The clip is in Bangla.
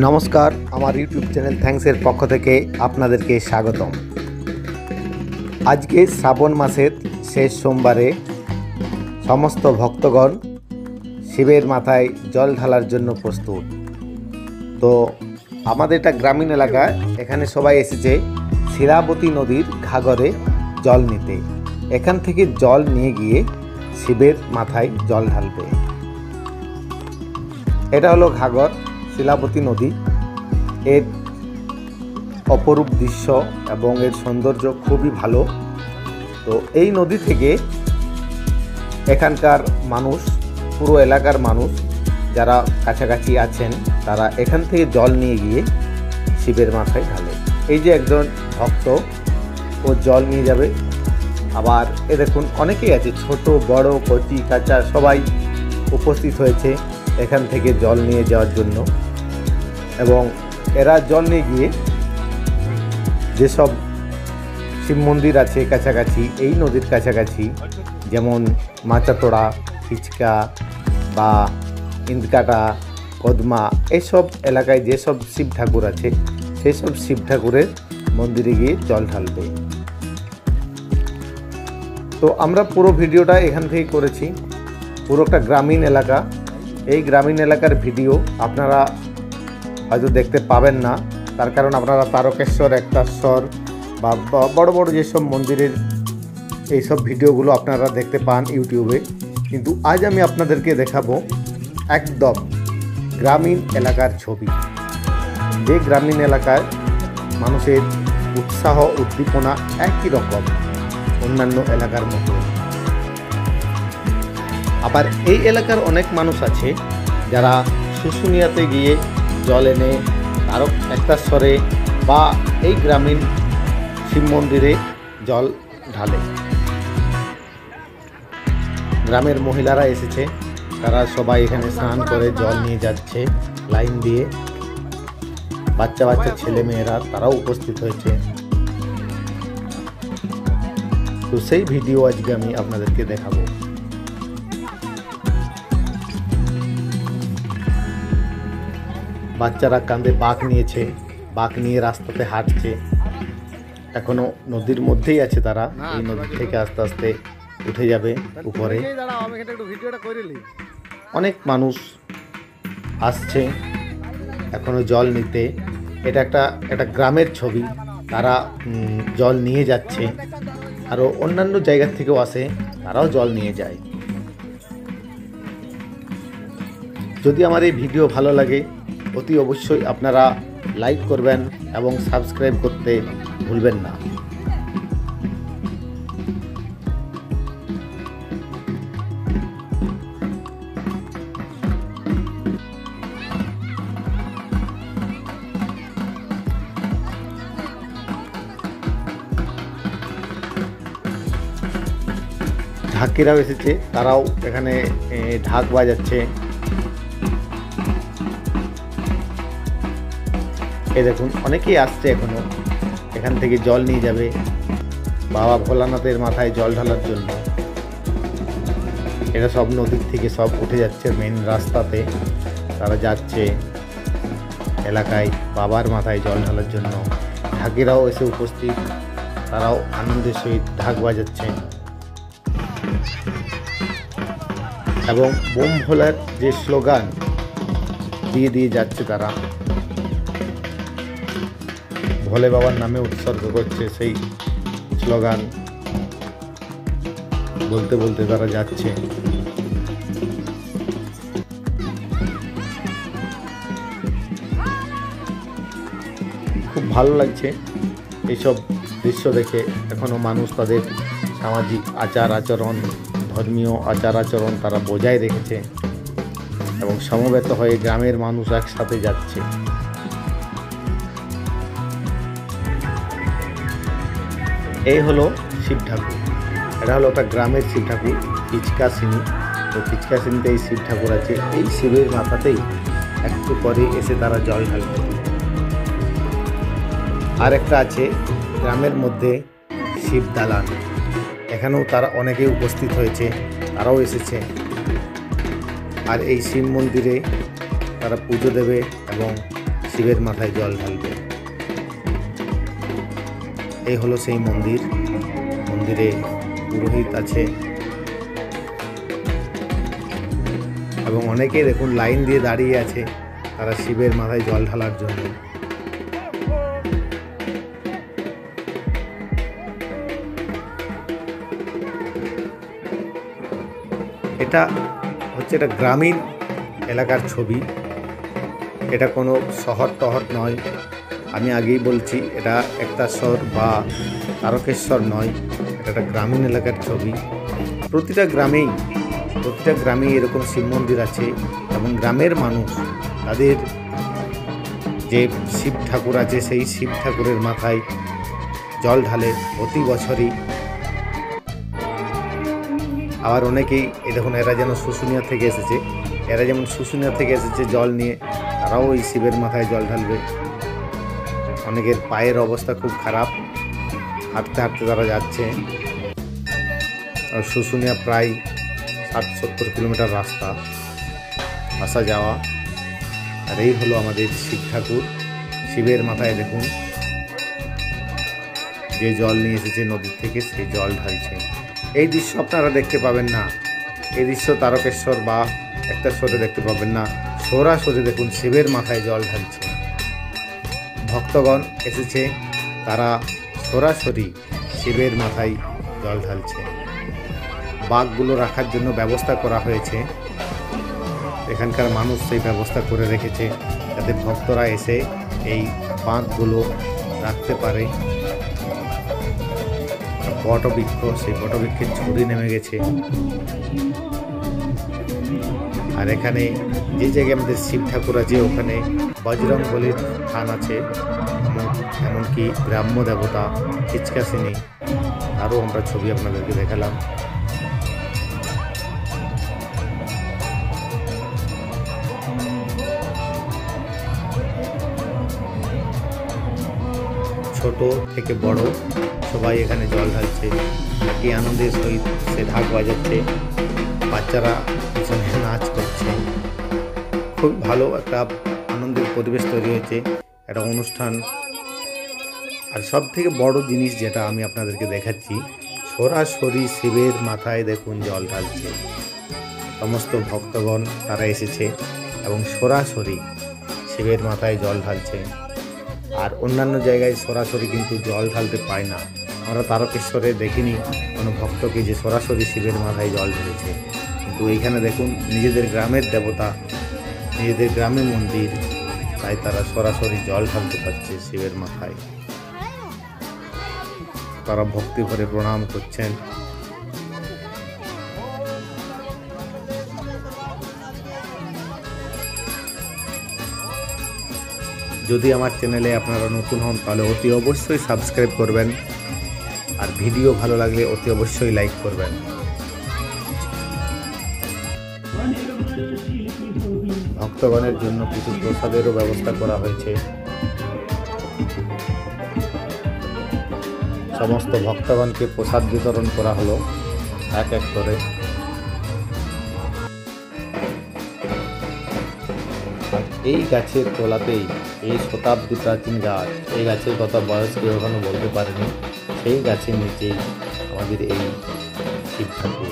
নমস্কার, আমার ইউটিউব চ্যানেল থ্যাঙ্কসের পক্ষ থেকে আপনাদেরকে স্বাগতম। আজকে শ্রাবণ মাসের শেষ সোমবারে সমস্ত ভক্তগণ শিবের মাথায় জল ঢালার জন্য প্রস্তুত। তো আমাদের এটা গ্রামীণ এলাকা, এখানে সবাই এসেছে শিলাবতী নদীর ঘাগরে জল নিতে। এখান থেকে জল নিয়ে গিয়ে শিবের মাথায় জল ঢালবে। এটা হলো ঘাগর, শিলাবতী নদী। এর অপরূপ দৃশ্য এবং এর সৌন্দর্য খুবই ভালো। তো এই নদী থেকে এখানকার মানুষ, পুরো এলাকার মানুষ যারা কাছাকাছি আছেন, তারা এখান থেকে জল নিয়ে গিয়ে শিবের মাথায় ঢালে। এই যে একজন ভক্ত, ও জল নিয়ে যাবে। আবার এ দেখুন অনেকেই আছে, ছোট বড় কচি কাঁচা সবাই উপস্থিত হয়েছে এখান থেকে জল নিয়ে যাওয়ার জন্য। এবং এরা জল নিয়ে গিয়ে যেসব শিব মন্দির আছে কাছাকাছি, এই নদীর কাছাকাছি, যেমন মাচাতোড়া, খিচকা বা ইন্দকাটা, কদমা, এইসব এলাকায় যেসব শিব ঠাকুর আছে সেই সব শিব ঠাকুরের মন্দিরে গিয়ে জল ঢালবে। তো আমরা পুরো ভিডিওটা এখান থেকে করেছি। পুরোটা গ্রামীণ এলাকা। এই গ্রামীণ এলাকার ভিডিও আপনারা হয়তো দেখতে পাবেন না, তার কারণ আপনারা তারকেশ্বর, একতাশ্বর বা বড় বড় যেসব মন্দিরের এইসব ভিডিওগুলো আপনারা দেখতে পান ইউটিউবে। কিন্তু আজ আমি আপনাদেরকে দেখাবো একদম গ্রামীণ এলাকার ছবি। যে গ্রামীণ এলাকায় মানুষের উৎসাহ উদ্দীপনা একই রকম অন্যান্য এলাকার মতো। আবার এই এলাকার অনেক মানুষ আছে যারা শুশুনিয়াতে গিয়ে জল এনে একতাশ্বরে বা এই গ্রামীণ শিব মন্দিরে জল ঢালে। গ্রামের মহিলারা এসেছে, তারা সবাই এখানে স্নান করে জল নিয়ে যাচ্ছে লাইন দিয়ে। বাচ্চা বাচ্চা ছেলে মেয়েরা তারাও উপস্থিত হয়েছে। তো সেই ভিডিও আজকে আমি আপনাদেরকে দেখাবো। বাচ্চারা কাঁধে বাঁক নিয়েছে, বাঁক নিয়ে রাস্তাতে হাঁটছে। এখনো নদীর মধ্যেই আছে তারা। এই নদী থেকে আস্তে আস্তে উঠে যাবে উপরে। অনেক মানুষ আসছে এখনো জল নিতে। এটা একটা গ্রামের ছবি। তারা জল নিয়ে যাচ্ছে। আরও অন্যান্য জায়গা থেকেও আসে, তারাও জল নিয়ে যায়। যদি আমার এই ভিডিও ভালো লাগে, অতি অবশ্যই আপনারা লাইক করবেন এবং সাবস্ক্রাইব করতে ভুলবেন না। ঢাকিরাও এসেছে, তারাও এখানে ঢাক বাজাচ্ছে। এই দেখুন অনেকেই আসছে এখনো এখান থেকে জল নিয়ে যাবে বাবা ভোলানাথের মাথায় জল ঢালার জন্য। এটা সব নদীর থেকে সব উঠে যাচ্ছে মেন রাস্তাতে। তারা যাচ্ছে এলাকায় বাবার মাথায় জল ঢালার জন্য। ঢাকিরাও এসে উপস্থিত, তারাও আনন্দের সহিত ঢাক বাজাচ্ছে। এবং বোম ভোলার যে স্লোগান দিয়ে দিয়ে যাচ্ছে, তারা ভোলে বাবার নামে উৎসর্গ করছে সেই স্লোগান বলতে বলতে তারা যাচ্ছে। খুব ভালো লাগছে এইসব দৃশ্য দেখে। এখনো মানুষ তাদের সামাজিক আচার আচরণ, ধর্মীয় আচার আচরণ তারা বজায় রেখেছে এবং সমবেত হয়ে গ্রামের মানুষ একসাথে যাচ্ছে। এই হলো শিব ঠাকুর। এটা হলো একটা গ্রামের শিব ঠাকুর, খিচকাশিনী। তো খিচকাশিনীতে এই শিব ঠাকুর আছে। এই শিবের মাথাতেই একটু পরে এসে তারা জল ঢালবে। আর একটা আছে গ্রামের মধ্যে শিব দালান। এখানেও তারা অনেকেই উপস্থিত হয়েছে, তারাও এসেছে। আর এই শিব মন্দিরে তারা পুজো দেবে এবং শিবের মাথায় জল ঢালবে। এই হলো সেই মন্দির। মন্দিরে পুরোহিত আছে এবং অনেকেই দেখুন লাইন দিয়ে দাঁড়িয়ে আছে তারা শিবের মাথায় জল ঢালার জন্য। এটা হচ্ছে একটা গ্রামীণ এলাকার ছবি, এটা কোনো শহর টহর নয়। আমি আগেই বলছি এটা একতাশ্বর বা তারকেশ্বর নয়, এটা একটা গ্রামীণ এলাকার ছবি। প্রতিটা গ্রামেই এরকম শিব মন্দির আছে এবং গ্রামের মানুষ তাদের যে শিব ঠাকুর আছে সেই শিব ঠাকুরের মাথায় জল ঢালে প্রতি বছরই। আবার অনেকেই দেখুন এরা যেন শুশুনিয়া থেকে এসেছে, এরা যেমন শুশুনিয়া থেকে এসেছে জল নিয়ে, তারাও এই শিবের মাথায় জল ঢালবে। অনেকের পায়ের অবস্থা খুব খারাপ, হাঁটতে হাঁটতে তারা যাচ্ছে। আর শুশুনিয়া প্রায় 60-70 কিলোমিটার রাস্তা আসা যাওয়া। আর এই হলো আমাদের শিব ঠাকুর। শিবের মাথায় দেখুন যে জল নিয়ে এসেছে নদীর থেকে, সেই জল ঢালছে। এই দৃশ্য আপনারা দেখতে পাবেন না, এই দৃশ্য তারকেশ্বর বা একতাশ্বরে দেখতে পাবেন না। সরাসরি দেখুন শিবের মাথায় জল ঢালছে। ভক্তগণ এসেছে, তারা সরাসরি শিবের মাথায় জল ঢালছে। বাঘগুলো রাখার জন্য ব্যবস্থা করা হয়েছে, এখানকার মানুষ সেই ব্যবস্থা করে রেখেছে যাতে ভক্তরা এসে এই বাঘগুলো রাখতে পারে। বটবৃক্ষ, সেই বটবৃক্ষের ঝুড়ি নেমে গেছে। আর এখানে যে জায়গায় আমাদের শিব ঠাকুর আছে ওখানে বজরংবলীর স্থান আছে, এমনকি গ্রাম্য দেবতা খিচকাসিনী, আরও আমরা ছবি আপনাদেরকে দেখালাম। ছোট থেকে বড় সবাই এখানে জল ঢালছে, কি আনন্দের সহিত সে ঢাক বাজাচ্ছে, বাচ্চারা পিছনে নাচ করছে। খুব ভালো একটা আনন্দের পরিবেশ তৈরি হয়েছে, একটা অনুষ্ঠান। আর সব থেকে বড় জিনিস যেটা আমি আপনাদেরকে দেখাচ্ছি, সরাসরি শিবের মাথায় দেখুন জল ঢালছে। সমস্ত ভক্তগণ তারা এসেছে এবং সরাসরি শিবের মাথায় জল ঢালছে। আর অন্যান্য জায়গায় সরাসরি কিন্তু জল ঢালতে পায় না। আমরা তারকেশ্বরে দেখিনি কোনো ভক্তকে যে সরাসরি শিবের মাথায় জল ঢেলেছে, কিন্তু এইখানে দেখুন নিজেদের গ্রামের দেবতা, নিজেদের গ্রামের মন্দির, তাই তারা সরাসরি জল ঢালতে পারছে শিবের মাথায়। তারা ভক্তি ভরে প্রণাম করছেন। যদি আমার চ্যানেলে আপনারা নতুন হন তাহলে অতি অবশ্যই সাবস্ক্রাইব করবেন, আর ভিডিও ভালো লাগলে অতি অবশ্যই লাইক করবেন। ভক্তগণের জন্য কিছু প্রসাদেরও ব্যবস্থা করা হয়েছে। সমস্ত ভক্তগণকে প্রসাদ বিতরণ করা হলো এক এক করে। এই গাছের তলাতেই, এই শতাব্দী প্রাচীন গাছ, এই গাছের কথা বয়স কেউ এখনো বলতে পারেনি, সেই গাছের নিচেই আমাদের এই শিব ঠাকুর।